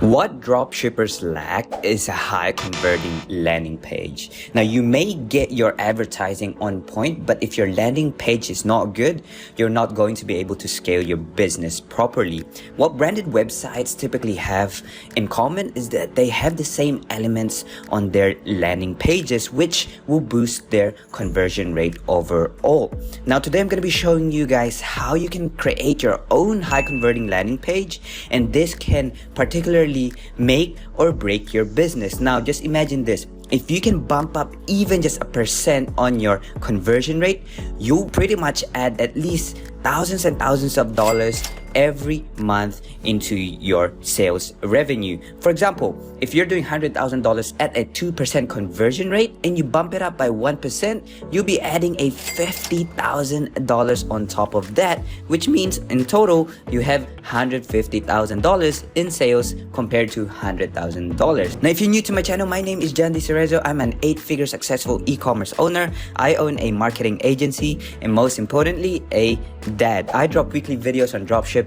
What dropshippers lack is a high converting landing page. Now, you may get your advertising on point, but if your landing page is not good, you're not going to be able to scale your business properly. What branded websites typically have in common is that they have the same elements on their landing pages, which will boost their conversion rate overall. Now, today I'm going to be showing you guys how you can create your own high converting landing page, and this can particularly make or break your business. Now, just imagine this. If you can bump up even just 1% on your conversion rate, you'll pretty much add at least thousands and thousands of dollars every month into your sales revenue. For example, if you're doing $100,000 at a 2% conversion rate and you bump it up by 1%, you'll be adding a $50,000 on top of that, which means in total you have $150,000 in sales compared to $100,000. Now, if you're new to my channel, my name is Jandy Cerezo. I'm an 8-figure successful e-commerce owner. I own a marketing agency, and most importantly, a dad. I drop weekly videos on dropshipping,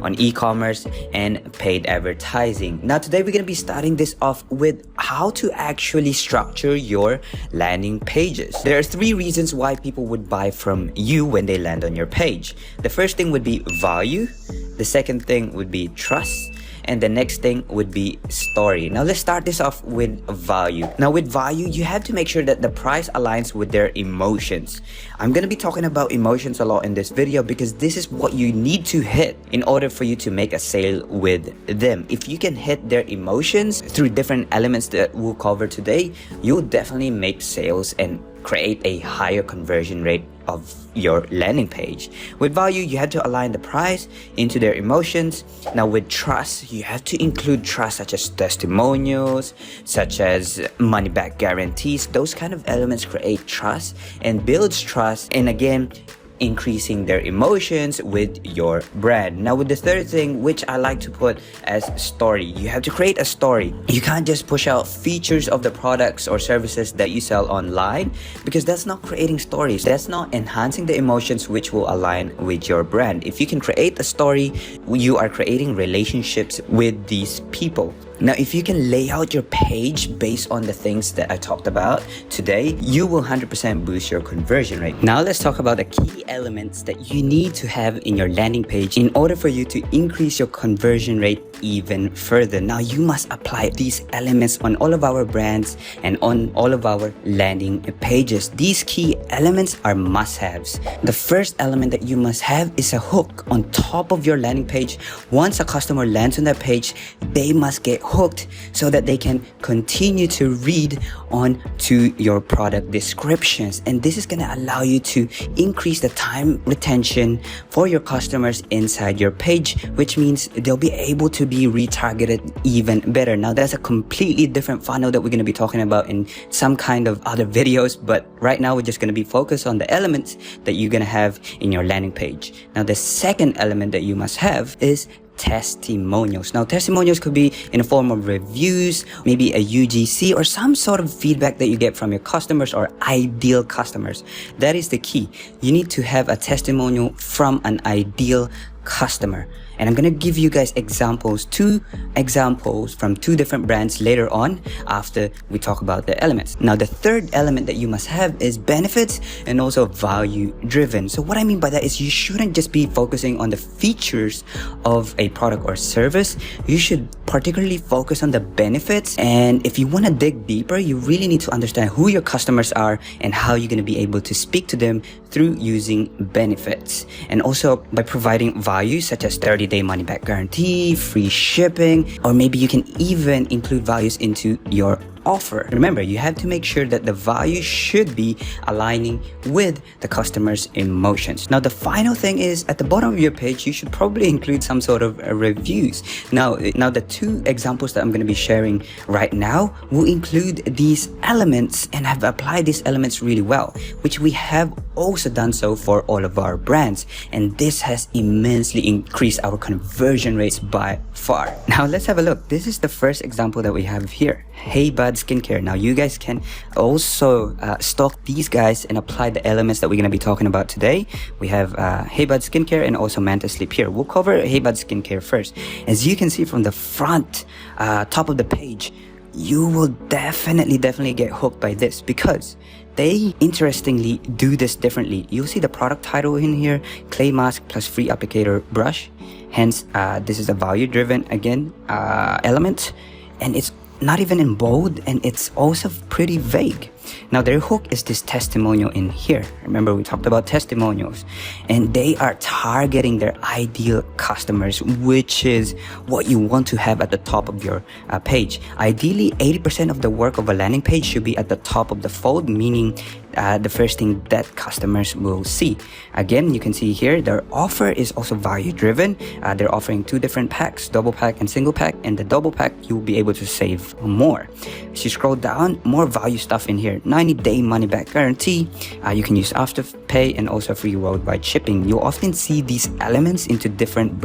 on e-commerce, and paid advertising. Now, today we're going to be starting this off with how to actually structure your landing pages. There are 3 reasons why people would buy from you when they land on your page. The first thing would be value. The second thing would be trust. And the next thing would be story. Now, let's start this off with value. Now, with value, you have to make sure that the price aligns with their emotions. I'm going to be talking about emotions a lot in this video because this is what you need to hit in order for you to make a sale with them. If you can hit their emotions through different elements that we'll cover today, you'll definitely make sales and create a higher conversion rate of your landing page. With value, you have to align the price into their emotions. Now, with trust, you have to include trust such as testimonials, such as money back guarantees. Those kind of elements create trust and builds trust, and again, increasing their emotions with your brand. Now, with the third thing, which I like to put as story, you have to create a story. You can't just push out features of the products or services that you sell online, because that's not creating stories. That's not enhancing the emotions which will align with your brand. If you can create a story, you are creating relationships with these people. Now, if you can lay out your page based on the things that I talked about today, you will 100% boost your conversion rate. Now, let's talk about the key elements that you need to have in your landing page in order for you to increase your conversion rate even further. Now, you must apply these elements on all of our brands and on all of our landing pages. These key elements are must-haves. The first element that you must have is a hook on top of your landing page. Once a customer lands on that page, they must get hooked so that they can continue to read on to your product descriptions, and this is going to allow you to increase the time retention for your customers inside your page, which means they'll be able to be retargeted even better. Now, that's a completely different funnel that we're going to be talking about in some kind of other videos, but right now we're just going to be focused on the elements that you're going to have in your landing page. Now, the second element that you must have is testimonials. Now, testimonials could be in the form of reviews, maybe a UGC, or some sort of feedback that you get from your customers or ideal customers. That is the key. You need to have a testimonial from an ideal customer. And I'm going to give you guys examples, 2 examples from 2 different brands later on after we talk about the elements. Now, the third element that you must have is benefits and also value driven. So what I mean by that is you shouldn't just be focusing on the features of a product or service. You should particularly focus on the benefits. And if you want to dig deeper, you really need to understand who your customers are and how you're going to be able to speak to them through using benefits. And also by providing value such as 30-day money-back guarantee, free shipping, or maybe you can even include values into your offer. Remember, you have to make sure that the value should be aligning with the customer's emotions. Now, the final thing is at the bottom of your page, you should probably include some sort of reviews. Now the 2 examples that I'm going to be sharing right now will include these elements, and have applied these elements really well, which we have also done so for all of our brands, and this has immensely increased our conversion rates by far. Now, let's have a look. This is the first example that we have here. Hey bud, Bud Skincare. Now you guys can also stock these guys and apply the elements that we're going to be talking about today. We have Hey Bud Skincare and also Manta Sleep here. We'll cover Hey Bud Skincare first. As you can see from the front top of the page, you will definitely get hooked by this, because they interestingly do this differently. You'll see the product title in here, clay mask plus free applicator brush. Hence, this is a value driven again element, and it's not even in bold, and it's also pretty vague. Now their hook is this testimonial in here. Remember, we talked about testimonials, and they are targeting their ideal customers, which is what you want to have at the top of your page. Ideally, 80% of the work of a landing page should be at the top of the fold, meaning the first thing that customers will see. Again, you can see here their offer is also value driven. They're offering 2 different packs, double pack and single pack, and the double pack you'll be able to save more. As you scroll down, more value stuff in here. 90-day money-back guarantee. You can use Afterpay and also free worldwide shipping. You'll often see these elements into different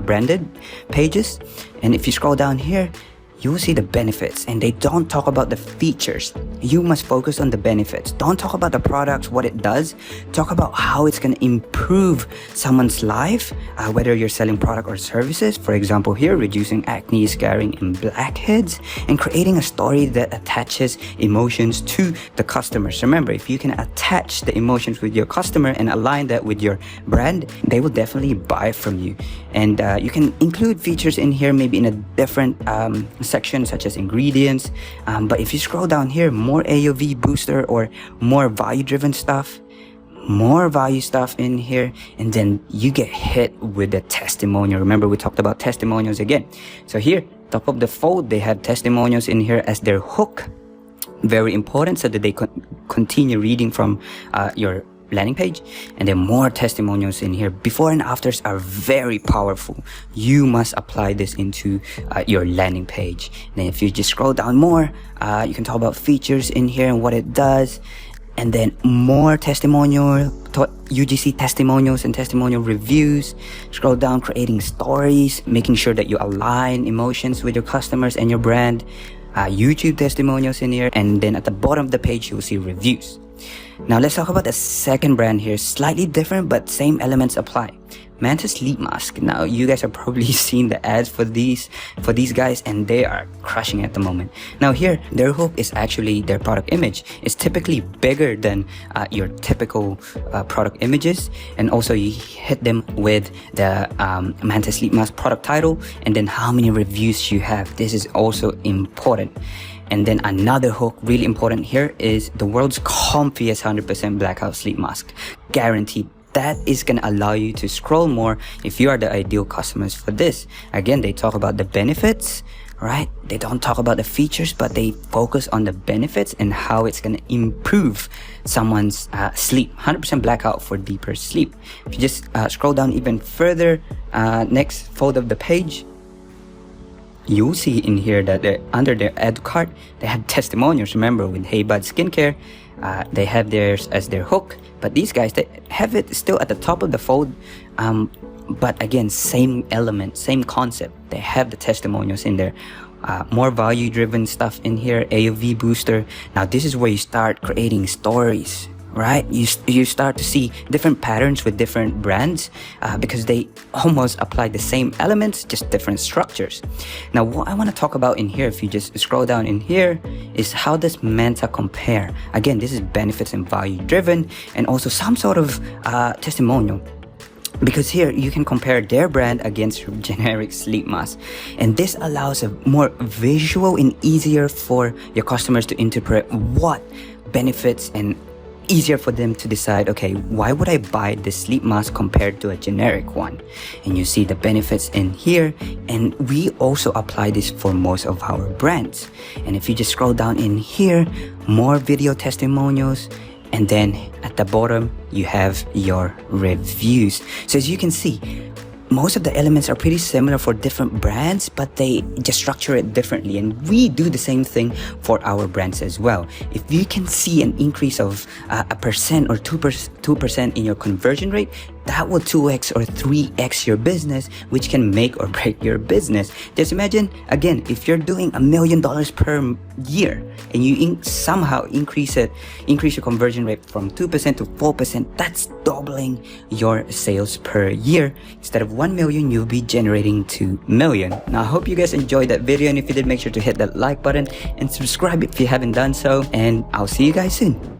branded pages. And if you scroll down here, you will see the benefits, and they don't talk about the features. You must focus on the benefits. Don't talk about the products, what it does. Talk about how it's going to improve someone's life, whether you're selling product or services. For example, here, reducing acne, scarring, and blackheads, and creating a story that attaches emotions to the customers. Remember, if you can attach the emotions with your customer and align that with your brand, they will definitely buy from you. And you can include features in here, maybe in a different section, such as ingredients, but if you scroll down here, more AOV booster or more value driven stuff, more value stuff in here, and then you get hit with the testimonial. Remember, we talked about testimonials again. So here, top of the fold, they have testimonials in here as their hook. Very important, so that they continue reading from your landing page. And then more testimonials in here. Before and afters are very powerful. You must apply this into your landing page. Then if you just scroll down more, you can talk about features in here and what it does. And then more testimonial, UGC testimonials and testimonial reviews. Scroll down, creating stories, making sure that you align emotions with your customers and your brand. YouTube testimonials in here. And then at the bottom of the page, you'll see reviews. Now let's talk about the second brand here. Slightly different, but same elements apply. Manta Sleep Mask. Now you guys have probably seen the ads for these guys, and they are crushing at the moment. Now here, their hook is actually their product image. It's typically bigger than your typical product images, and also you hit them with the Manta Sleep Mask product title, and then how many reviews you have. This is also important. And then another hook, really important here, is the world's comfiest 100% blackout sleep mask. Guaranteed. That is going to allow you to scroll more if you are the ideal customers for this. Again, they talk about the benefits, right? They don't talk about the features, but they focus on the benefits and how it's going to improve someone's sleep. 100% blackout for deeper sleep. If you just scroll down even further, next fold of the page, you'll see in here that under their ad card, they have testimonials. Remember, with Hey Bud Skincare, they have theirs as their hook, but these guys, they have it still at the top of the fold. But again, same element, same concept. They have the testimonials in there. More value driven stuff in here, AOV booster. Now this is where you start creating stories, right? You start to see different patterns with different brands because they almost apply the same elements, just different structures. Now what I want to talk about in here, if you just scroll down in here, is how does Manta compare? Again, this is benefits and value driven, and also some sort of testimonial. Because here you can compare their brand against generic sleep mask, and this allows a more visual and easier for your customers to interpret what benefits, and easier for them to decide, okay, why would I buy this sleep mask compared to a generic one? And you see the benefits in here, and we also apply this for most of our brands. And if you just scroll down in here, more video testimonials, and then at the bottom you have your reviews. So as you can see, most of the elements are pretty similar for different brands, but they just structure it differently, and we do the same thing for our brands as well. If you can see an increase of 1% or 2% in your conversion rate, that will 2x or 3x your business, which can make or break your business. Just imagine, again, if you're doing $1 million per year and you somehow increase your conversion rate from 2% to 4%, that's doubling your sales per year. Instead of 1 million, you'll be generating 2 million. Now, I hope you guys enjoyed that video, and if you did, make sure to hit that like button and subscribe if you haven't done so, and I'll see you guys soon.